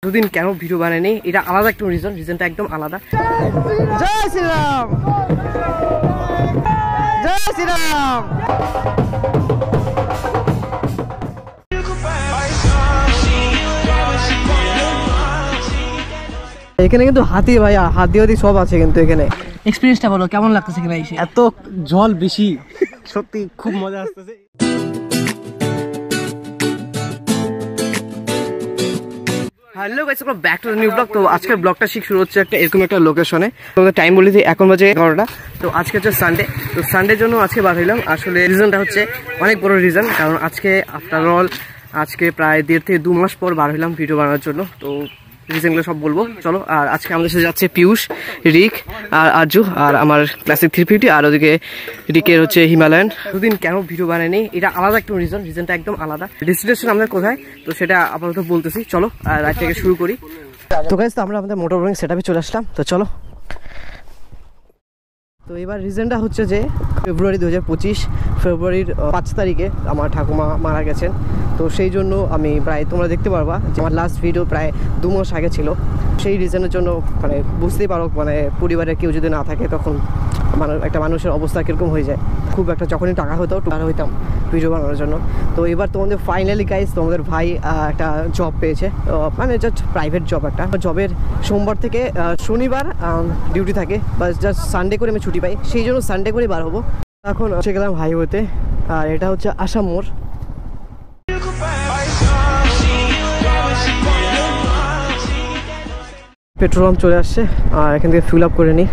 দুদিন কেন ভিডিও বানাইনি, এটা আলাদা একটা রিজনটা একদম আলাদা। জয় শ্রীরাম, জয় শ্রীরাম। এখানে কিন্তু হাতি ভাইয়া, হাতি সব আছে কিন্তু এখানে। এক্সপেরিয়েন্সটা বলো কেমন লাগতেছে এখানে এসে? এত জল বেশি, সত্যি খুব মজা আসতেছে। Hello guys, welcome back to the new blog. তো আজকের ব্লগটা শুরু হচ্ছে একটা এরকম একটা লোকেশনে। তোমাদের টাইম বলে দিই, এখন বাজে 11টা। তো আজকে হচ্ছে সানডে। তো সানডের জন্য আজকে বার হইলাম। আসলে রিজনটা হচ্ছে অনেক বড় রিজন, কারণ আজকে আফটার অল আজকে প্রায় 1.5 থেকে 2 মাস পর বার হইলাম ভিডিও বানানোর জন্য। তো রিজনগুলো সব বলবো চলো। আর আজকে আমাদের সাথে যাচ্ছে পিয়ুষ, রিক আর আরজু আর আমার ক্লাসিক 350, আর ওদিকে রিকের হচ্ছে হিমালয়ান। দুদিন কেন ভিডিও বানাইনি, এটা আলাদা একটা রিজনটা একদম আলাদা। ডেস্টিনেশন আমাদের কোথায় তো সেটা আপাতত বলতেছি, চলো আর রাইড থেকে শুরু করি। তো গাইস, তো আমরা আমাদের মোটর বোটিং সেটআপে চলে আসলাম, তো চলো। তো এবার রিজনটা হচ্ছে যে ফেব্রুয়ারি 2025 ফেব্রুয়ারির 5 তারিখে আমার ঠাকুমা মারা গেছেন। তো সেই জন্য আমি প্রায়, তোমরা দেখতে পারবা যে আমার লাস্ট ভিডিও প্রায় 2 মাস আগে ছিল। সেই রিজনের জন্য মানে বুঝতেই পারো, মানে পরিবারের কেউ যদি না থাকে তখন একটা মানুষের অবস্থা কীরকম হয়ে যায়। খুব একটা যখনই টাকা হতো টাকা হইতাম ভিডিও বানানোর জন্য। তো এবার তোমাদের ফাইনালি গাইস, তোমাদের ভাই একটা জব পেয়েছে, মানে জাস্ট প্রাইভেট জব। একটা জবের সোমবার থেকে শনিবার ডিউটি থাকে, বা জাস্ট সানডে করে আমি ছুটি পাই, সেই জন্য সানডে করে বার হবো। এখন এসে গেলাম হাইওয়েতে, আর এটা হচ্ছে আসাম মোড়। পেট্রোল পাম্প চলে আসছে, আর এখান থেকে ফিল আপ করে নিই।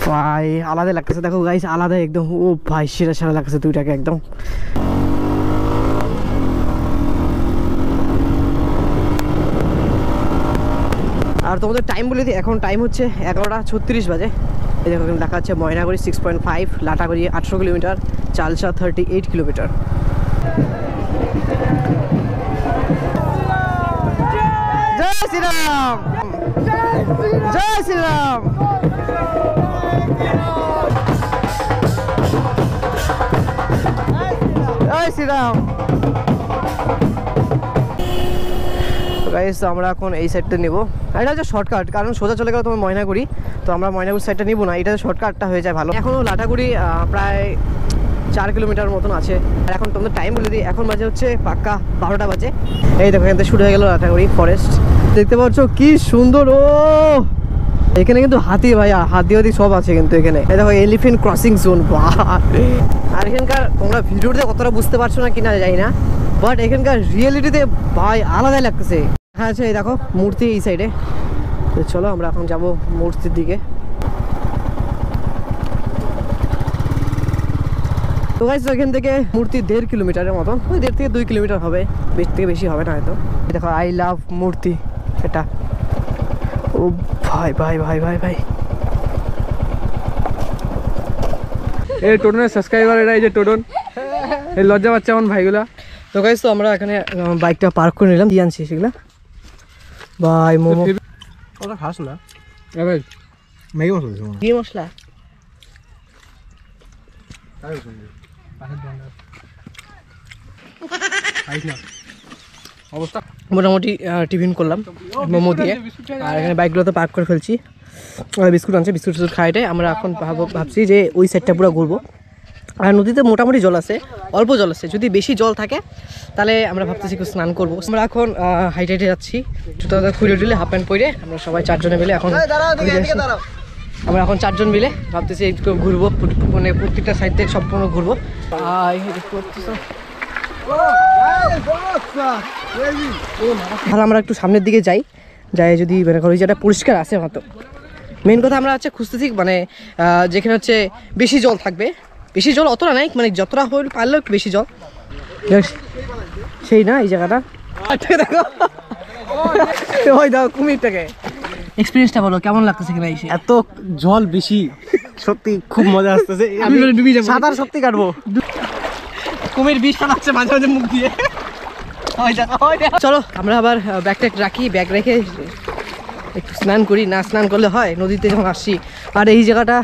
ভাই আলাদা লাগতেছে, দেখো গাইস, আলাদা একদম। ও ভাই সেরা লাগতেছে দুইটাকে একদম। আর তোমাদের টাইম বলে দিই, এখন টাইম হচ্ছে 11:36 বাজে। এই দেখো দেখা যাচ্ছে ময়নাগুড়ি 6.5, লাটাগুড়ি 800 কিলোমিটার, চালসা 38 কিলোমিটার। জয় শ্রীরাম, জয় শ্রীরাম। জয় শ্রীরাম। গাইস, আমরা এখন এই সাইডটা নিব। এটা হচ্ছে শর্টকাট, কারণ সোজা চলে গেলে তোমার ময়নাগুড়ি, তো আমরা ময়নাগুড়ি সাইডটা নিব না, এটা শর্টকাটটা হয়ে যায় ভালো। এখনও লাটাগুড়ি প্রায় 4 কিলোমিটার মতন আছে। আর এখন তোমাদের টাইম বলে দিই, এখন বাজে হচ্ছে পাক্কা 12টা বাজে। এই দেখো এখান থেকে শুরু হয়ে গেল লাটাগুড়ি ফরেস্ট, দেখতে পাচ্ছ কি সুন্দর। ও এখানে কিন্তু হাতি ভাইয়া, হাতি সব আছে কিন্তু এখানে। এই দেখো এলিফ্যান্ট ক্রসিং জোন। আর এখানকার তোমরা ভিডিওতে কতটা বুঝতে পারছো না কিনা জানি না, বাট এখানকার রিয়েলিটিতে ভাই আলাদাই লাগতেছে। হ্যাঁ আচ্ছা, এই দেখো মূর্তি এই সাইডে। তো চলো আমরা এখন যাবো মূর্তির দিকে। তো গাইস, এখান থেকে মূর্তি 1.5 কিলোমিটারের মতন, ওই 1.5 থেকে 2 কিলোমিটার হবে, বেশ থেকে বেশি হবে না হয়তো। দেখো আই লাভ মূর্তি এটা। ও ভাই ভাই ভাই ভাই ভাই, এই টোটনের সাবস্ক্রাইবার, এটা এই যে টোটন, এই লজ্জা পাচ্ছে আমার ভাইগুলা। তো গাইস, তো আমরা এখানে বাইকটা পার্ক করে নিলাম। দিয়ে আনছি সেগুলা ভাই। মোমো ওটা খাস না ভাই, ম্যাগি মশলা দিছো? কি মশলা? অবস্থা মোটামুটি টিফিন করলাম মোমো দিয়ে, আর এখানে বাইকগুলোতে পার্ক করে ফেলছি। বিস্কুট আনছে, বিস্কুট খাইটে আমরা এখন ভাবছি যে ওই সাইডটা পুরো ঘুরবো। আর নদীতে মোটামুটি জল আছে, অল্প জল আছে। যদি বেশি জল থাকে তাহলে আমরা ভাবতেছি একটু স্নান করবো। আমরা এখন হাইটে যাচ্ছি, জুতা খুলে টুলে হাফ প্যান্ট পরে আমরা সবাই 4 জনে মিলে এখন আমরা এখন 4 জন মিলে ভাবতেছি একটু ঘুরবো, মানে প্রত্যেকটা সাইড থেকে সম্পূর্ণ ঘুরবো। আর আমরা একটু সামনের দিকে যাই যদি মানে ওই জায়গাটা পরিষ্কার আছে মতো। মেন কথা আমরা হচ্ছে খুঁজতেছি মানে যেখানে হচ্ছে বেশি জল থাকবে। বেশি জল অতটা নাই, মানে যতটা হলে পারলেও বেশি জল সেই না এই জায়গাটা। দেখো ওই দাও কুমিরটাকে। এক্সপেরিয়েন্সটা বলো কেমন লাগতেছে এখানে এসে? এত জল বেশি, সত্যি খুব মজা আসতেছে। আমি ডুবে যাবো, সাঁতার সত্যি কাটবো। কুমির বিষ ফেলাচ্ছে মাঝে মাঝে মুখ দিয়ে। চলো আমরা আবার ব্যাগটা রাখি, ব্যাগ রেখে একটু স্নান করি। না স্নান করলে হয় নদীতে যখন আসছি। আর এই জায়গাটা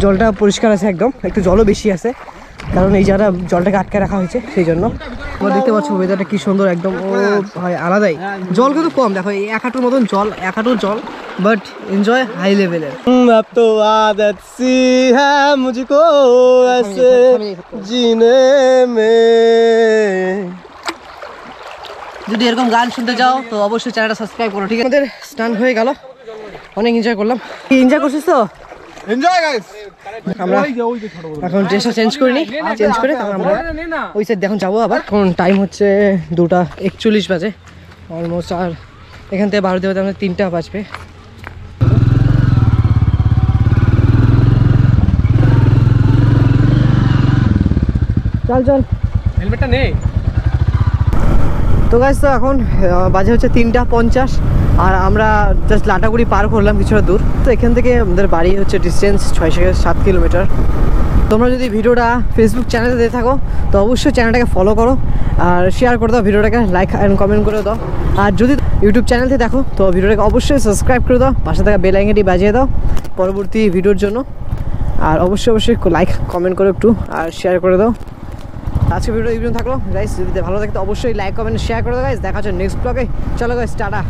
জলটা পরিষ্কার আছে একদম, একটু জলও বেশি আছে কারণ এই জায়গাটা জলটাকে আটকে রাখা হয়েছে সেই জন্য। তোমরা দেখতে পাচ্ছ ওয়েদারটা কি সুন্দর একদম, ও ভাই আলাদাই। জল কিন্তু কম, দেখো এই 1 হাঁটুর মতন জল, 1 হাঁটুর জল, বাট এনজয় হাই লেভেলের। अब तो आदत सी है मुझको ऐसे जीने में। যদি এরকম গান শুনতে যাও তো অবশ্যই চ্যানেলটা সাবস্ক্রাইব করো, ঠিক আছে? আমাদের স্নান হয়ে গেল, অনেক এনজয় করলাম। এনজয় করছিস তো? Enjoy guys. আমরা এখন ড্রেসটা চেঞ্জ করিনি, চেঞ্জ করে তারপর আমরা ওই সাইড এখন যাবো আবার। এখন টাইম হচ্ছে 2:41 বাজে অলমোস্ট, আর এখান থেকে বারোতে বাজে আমাদের 3টা বাজবে। চল চল, হেলমেটটা নেই। তো গাইস তো এখন বাজে হচ্ছে 3:50 আর আমরা জাস্ট লাটাগুড়ি পার করলাম কিছুটা দূর। তো এখান থেকে আমাদের বাড়ি হচ্ছে ডিস্টেন্স 6 থেকে 7 কিলোমিটার। তোমরা যদি ভিডিওটা ফেসবুক চ্যানেলে দেখে থাকো তো অবশ্যই চ্যানেলটাকে ফলো করো আর শেয়ার করে দাও, ভিডিওটাকে লাইক অ্যান্ড কমেন্ট করে দাও। আর যদি ইউটিউব চ্যানেল থেকে দেখো তো ভিডিওটাকে অবশ্যই সাবস্ক্রাইব করে দাও, পাশে থাকা বেল আইকনটি বাজিয়ে দাও পরবর্তী ভিডিওর জন্য। আর অবশ্যই লাইক কমেন্ট করো একটু আর শেয়ার করে দাও। আজকে ভিডিও এই পর্যন্ত থাকলো গাইস, যদি ভালো থাকে তো অবশ্যই লাইক কমেন্ট শেয়ার করে দাও গাইস। দেখা হচ্ছে নেক্সট ব্লগে। চলো গাইস, টাটা।